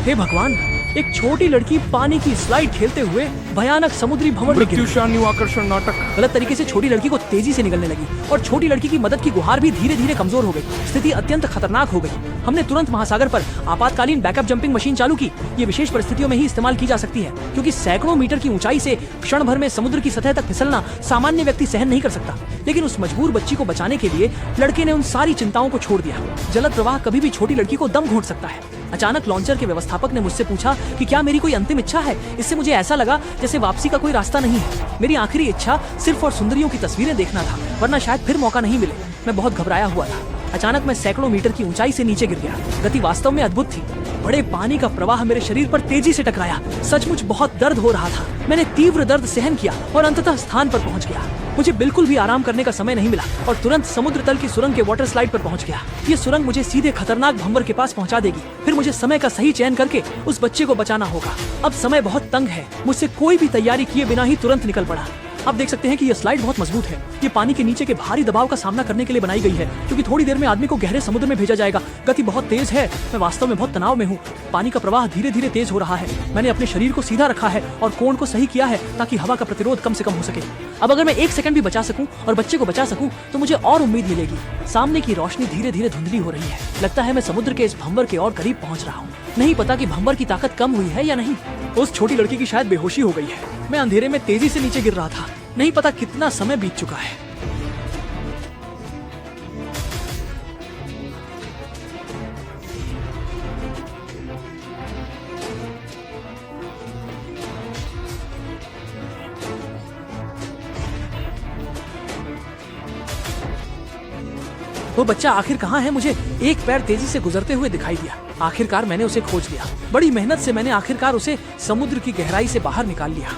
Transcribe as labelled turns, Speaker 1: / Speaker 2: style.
Speaker 1: हे भगवान, एक छोटी लड़की पानी की स्लाइड खेलते हुए भयानक समुद्री भंवर में गिर गई।
Speaker 2: मृत्युशान्यू आकर्षण नाटक।
Speaker 1: गलत तरीके से छोटी लड़की को तेजी से निगलने लगी और छोटी लड़की की मदद की गुहार भी धीरे धीरे कमजोर हो गई। स्थिति अत्यंत खतरनाक हो गई। हमने तुरंत महासागर पर आपातकालीन बैकअप जंपिंग मशीन चालू की। ये विशेष परिस्थितियों में ही इस्तेमाल की जा सकती है, क्योंकि सैकड़ों मीटर की ऊंचाई से क्षण भर में समुद्र की सतह तक फिसलना सामान्य व्यक्ति सहन नहीं कर सकता। लेकिन उस मजबूर बच्ची को बचाने के लिए लड़के ने उन सारी चिंताओं को छोड़ दिया। जलद प्रवाह कभी भी छोटी लड़की को दम घोंट सकता है। अचानक लॉन्चर के व्यवस्थापक ने मुझसे पूछा कि क्या मेरी कोई अंतिम इच्छा है। इससे मुझे ऐसा लगा जैसे वापसी का कोई रास्ता नहीं है। मेरी आखिरी इच्छा सिर्फ और सुंदरियों की तस्वीरें देखना था, वरना शायद फिर मौका नहीं मिले। मैं बहुत घबराया हुआ था। अचानक मैं सैकड़ों मीटर की ऊंचाई से नीचे गिर गया। गति वास्तव में अद्भुत थी। बड़े पानी का प्रवाह मेरे शरीर पर तेजी से टकराया। सचमुच बहुत दर्द हो रहा था। मैंने तीव्र दर्द सहन किया और अंततः स्थान पर पहुंच गया। मुझे बिल्कुल भी आराम करने का समय नहीं मिला और तुरंत समुद्र तल की सुरंग के वाटर स्लाइड पर पहुंच गया। ये सुरंग मुझे सीधे खतरनाक भंवर के पास पहुंचा देगी। फिर मुझे समय का सही चयन करके उस बच्चे को बचाना होगा। अब समय बहुत तंग है। मुझसे कोई भी तैयारी किए बिना ही तुरंत निकल पड़ा। आप देख सकते हैं कि यह स्लाइड बहुत मजबूत है। ये पानी के नीचे के भारी दबाव का सामना करने के लिए बनाई गई है, क्योंकि थोड़ी देर में आदमी को गहरे समुद्र में भेजा जाएगा। गति बहुत तेज है। मैं वास्तव में बहुत तनाव में हूँ। पानी का प्रवाह धीरे धीरे तेज हो रहा है। मैंने अपने शरीर को सीधा रखा है और कोण को सही किया है ताकि हवा का प्रतिरोध कम से कम हो सके। अब अगर मैं 1 सेकंड भी बचा सकूं और बच्चे को बचा सकूं तो मुझे और उम्मीद मिलेगी। सामने की रोशनी धीरे धीरे धुंधली हो रही है। लगता है मैं समुद्र के इस भंवर के और करीब पहुंच रहा हूँ। नहीं पता कि भंवर की ताकत कम हुई है या नहीं। उस छोटी लड़की की शायद बेहोशी हो गई है। मैं अंधेरे में तेजी से नीचे गिर रहा था। नहीं पता कितना समय बीत चुका है। वो बच्चा आखिर कहाँ है? मुझे एक पैर तेजी से गुजरते हुए दिखाई दिया। आखिरकार मैंने उसे खोज लिया। बड़ी मेहनत से मैंने आखिरकार उसे समुद्र की गहराई से बाहर निकाल लिया।